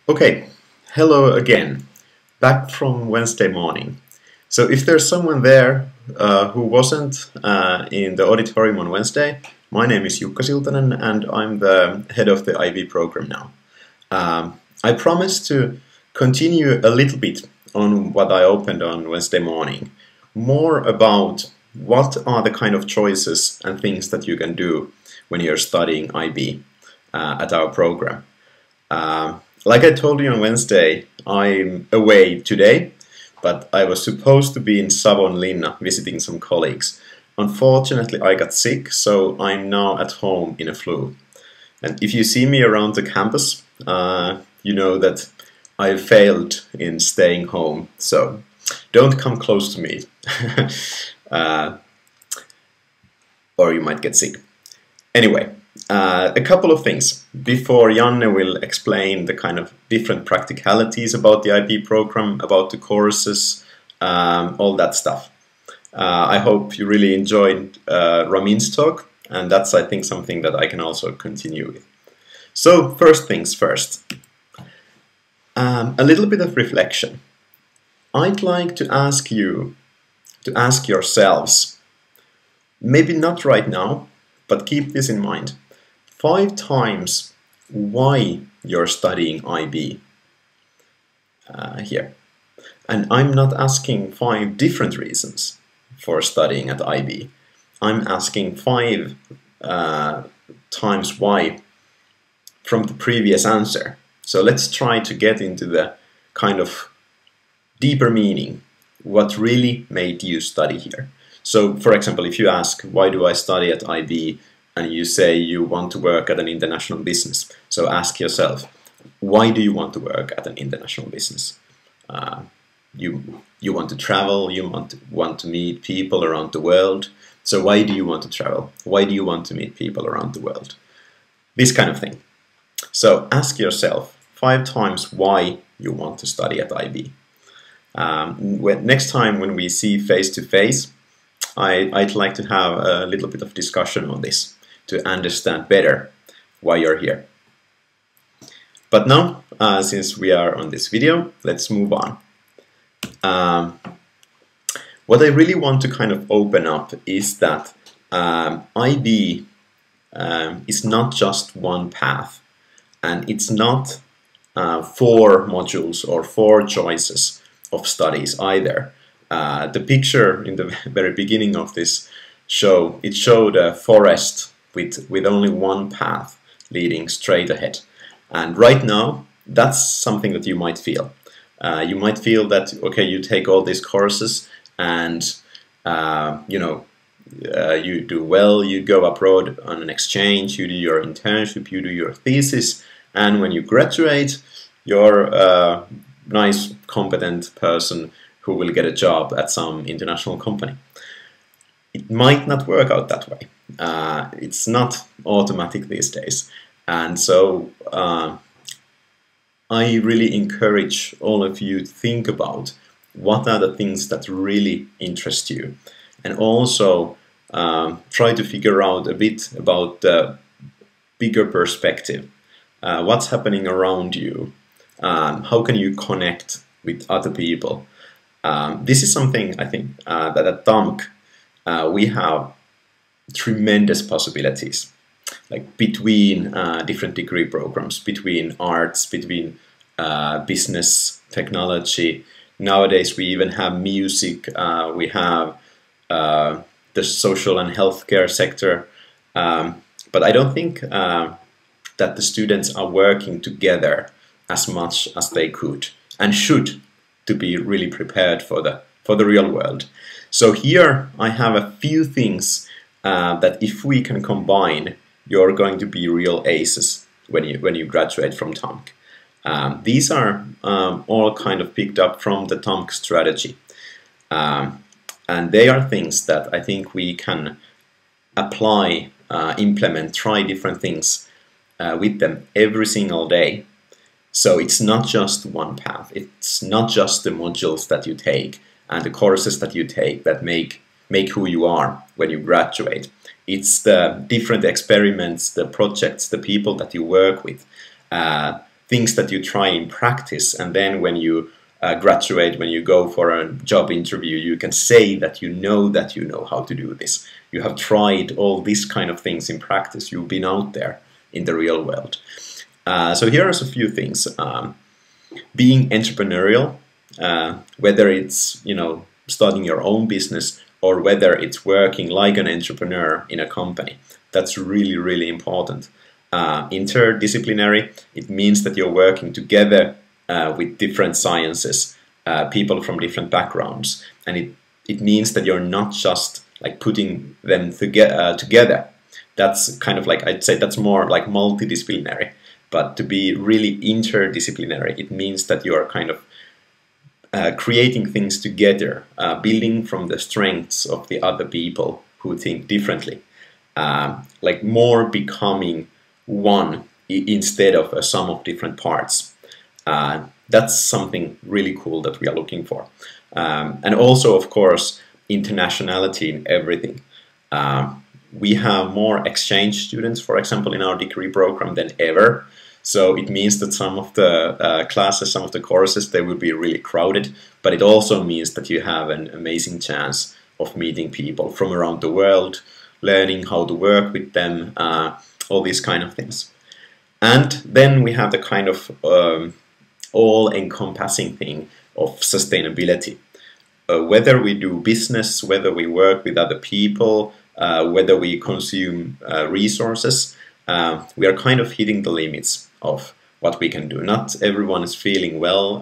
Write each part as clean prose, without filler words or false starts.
Okay, hello again, back from Wednesday morning. So if there's someone there who wasn't in the auditorium on Wednesday, my name is Jukka Siltanen and I'm the head of the IB program now. I promised to continue a little bit on what I opened on Wednesday morning, more about what are the kind of choices and things that you can do when you're studying IB at our program. Like I told you on Wednesday, I'm away today, but I was supposed to be in Savonlinna visiting some colleagues. Unfortunately, I got sick, so I'm now at home in a flu. And if you see me around the campus, you know that I failed in staying home, so don't come close to me, or you might get sick. Anyway. A couple of things before Janne will explain the kind of different practicalities about the IB program, about the courses, all that stuff. I hope you really enjoyed Ramine's talk, and that's, I think, something that I can also continue with. So, first things first. A little bit of reflection. I'd like to ask you to ask yourselves, maybe not right now, but keep this in mind. 5 times why you're studying IB here. And I'm not asking 5 different reasons for studying at IB. I'm asking 5 times why from the previous answer. So let's try to get into the kind of deeper meaning, what really made you study here. So, for example, if you ask, why do I study at IB? And you say you want to work at an international business. So ask yourself, why do you want to work at an international business? You want to travel, you want to meet people around the world. So why do you want to travel? Why do you want to meet people around the world? This kind of thing. So ask yourself 5 times why you want to study at IB. Next time when we see face to face, I'd like to have a little bit of discussion on this to understand better why you're here. But now, since we are on this video, let's move on. What I really want to kind of open up is that IB is not just one path, and it's not 4 modules or 4 choices of studies either. The picture in the very beginning of this show, it showed a forest with only one path leading straight ahead. And right now, that's something that you might feel. You might feel that, okay, you take all these courses and, you do well, you go abroad on an exchange, you do your internship, you do your thesis, and when you graduate, you're a nice, competent person who will get a job at some international company. It might not work out that way. It's not automatic these days. And so I really encourage all of you to think about what are the things that really interest you. And also try to figure out a bit about the bigger perspective. What's happening around you? How can you connect with other people? This is something I think that at TAMK we have tremendous possibilities, like between different degree programs, between arts, between business, technology. Nowadays we even have music, we have the social and healthcare sector, but I don't think that the students are working together as much as they could and should, to be really prepared for the real world. So here I have a few things that if we can combine, you're going to be real aces when you graduate from TAMK. These are all kind of picked up from the TAMK strategy, and they are things that I think we can apply, implement, try different things with them every single day. So it's not just one path, it's not just the modules that you take and the courses that you take that make who you are when you graduate. It's the different experiments, the projects, the people that you work with, things that you try in practice, and then when you graduate, when you go for a job interview, you can say that you know how to do this. You have tried all these kind of things in practice. You've been out there in the real world. So here are a few things. Being entrepreneurial, whether it's starting your own business or whether it's working like an entrepreneur in a company, that's really, really important. Interdisciplinary, it means that you're working together with different sciences, people from different backgrounds, and it means that you're not just like putting them together. That's kind of like, I'd say that's more like multidisciplinary. But to be really interdisciplinary, it means that you are kind of creating things together, building from the strengths of the other people who think differently, like more becoming one instead of a sum of different parts. That's something really cool that we are looking for. And also, of course, internationality in everything. We have more exchange students, for example, in our degree program than ever. So it means that some of the classes, some of the courses, they will be really crowded, but it also means that you have an amazing chance of meeting people from around the world, learning how to work with them, all these kind of things. And then we have the kind of all-encompassing thing of sustainability. Whether we do business, whether we work with other people, whether we consume resources, we are kind of hitting the limits of what we can do. Not everyone is feeling well.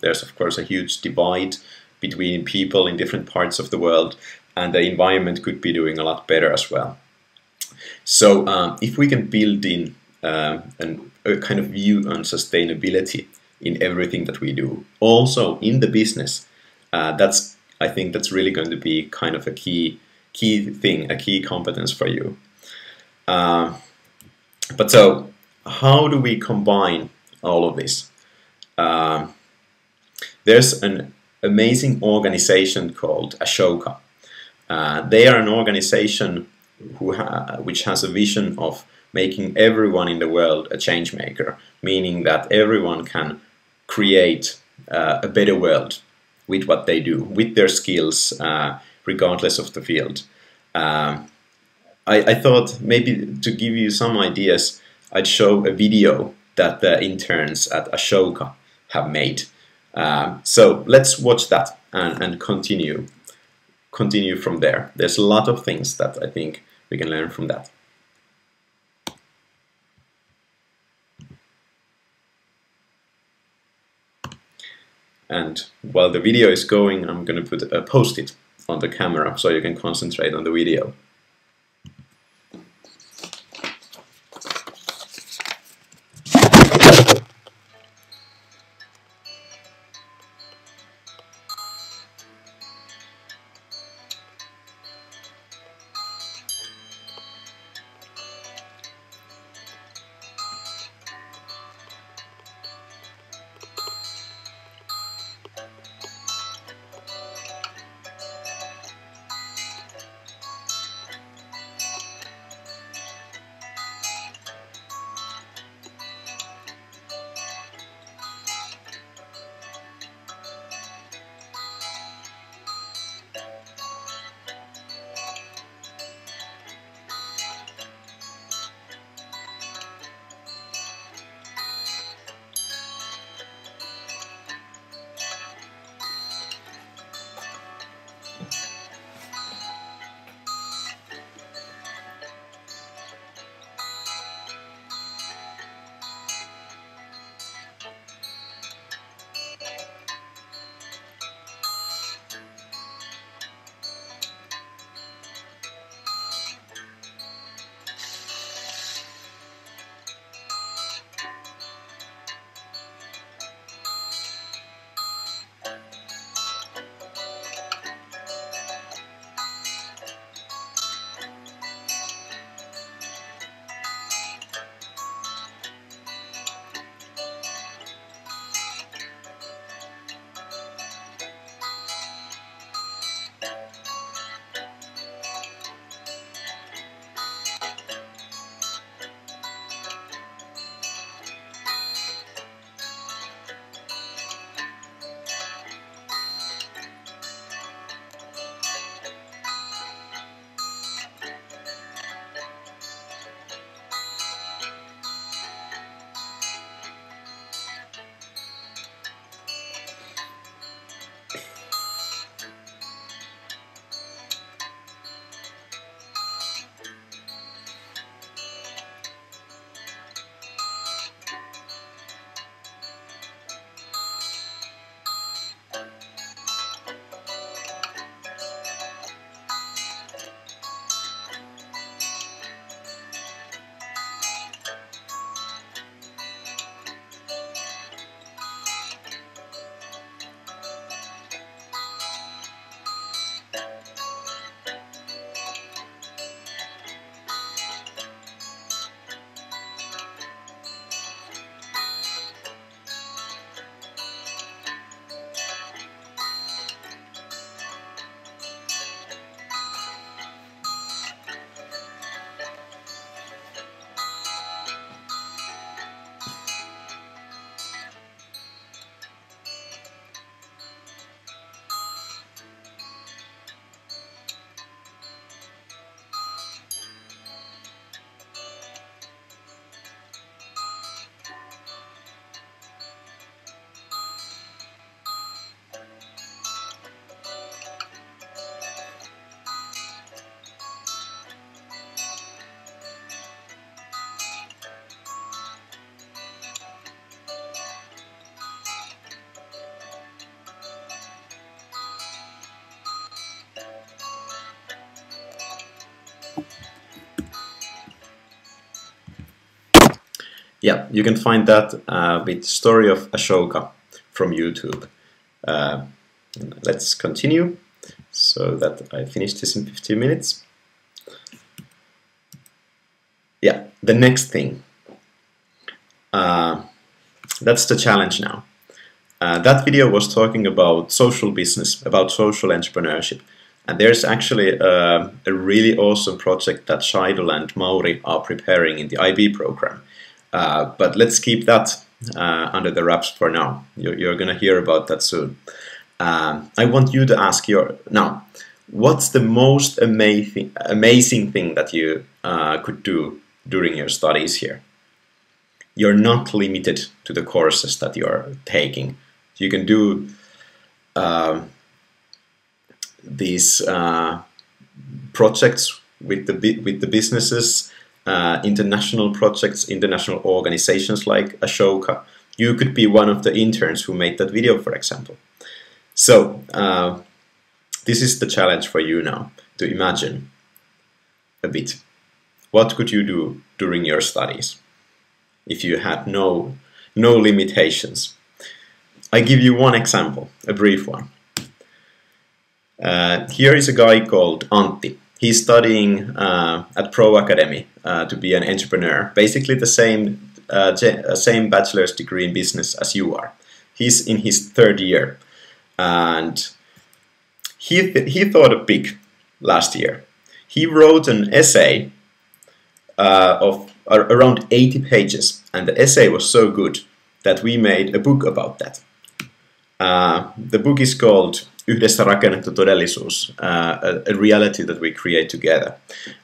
There's of course a huge divide between people in different parts of the world, and the environment could be doing a lot better as well. So if we can build in a kind of view on sustainability in everything that we do, also in the business, I think that's really going to be kind of a key thing, a key competence for you. But so, how do we combine all of this? There's an amazing organization called Ashoka. They are an organization which has a vision of making everyone in the world a change maker, meaning that everyone can create a better world with what they do, with their skills, regardless of the field. I thought maybe to give you some ideas, I'd show a video that the interns at Ashoka have made. So let's watch that and continue from there. There's a lot of things that I think we can learn from that. And while the video is going, I'm going to put a post-it on the camera so you can concentrate on the video. yeah, you can find that with Story of Ashoka from YouTube. Let's continue so that I finish this in 15 minutes. Yeah, the next thing. That's the challenge now. That video was talking about social business, about social entrepreneurship. And there's actually a really awesome project that Shaidul and Mauri are preparing in the IB program. But let's keep that under the wraps for now. You're going to hear about that soon. I want you to ask now, what's the most amazing thing that you could do during your studies here? You're not limited to the courses that you're taking. You can do these projects with the businesses, international projects, international organizations like Ashoka. You could be one of the interns who made that video, for example. So this is the challenge for you now, to imagine a bit. What could you do during your studies if you had no limitations? I give you one example, a brief one. Here is a guy called Antti. He's studying at Pro Academy to be an entrepreneur. Basically the same bachelor's degree in business as you are. He's in his third year. And he thought big last year. He wrote an essay of around 80 pages. And the essay was so good that we made a book about that. The book is called Yhdessä rakennettu todellisuus, a reality that we create together.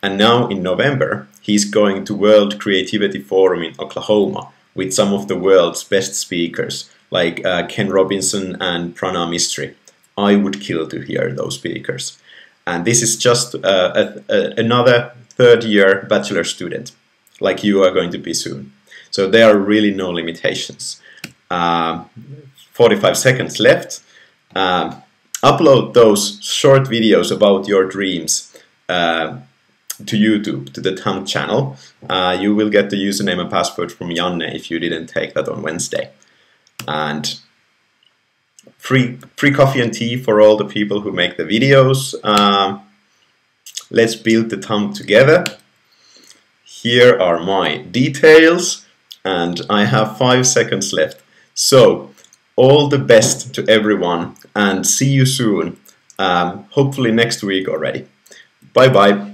And now in November, he's going to World Creativity Forum in Oklahoma with some of the world's best speakers, like Ken Robinson and Prana Mistry. I would kill to hear those speakers. And this is just another third-year bachelor student, like you are going to be soon. So there are really no limitations. 45 seconds left. Upload those short videos about your dreams to YouTube, to the TAMK channel. You will get the username and password from Janne if you didn't take that on Wednesday. And free coffee and tea for all the people who make the videos. Let's build the TAMK together. Here are my details, and I have 5 seconds left. So, all the best to everyone, and see you soon, hopefully next week already. Bye bye.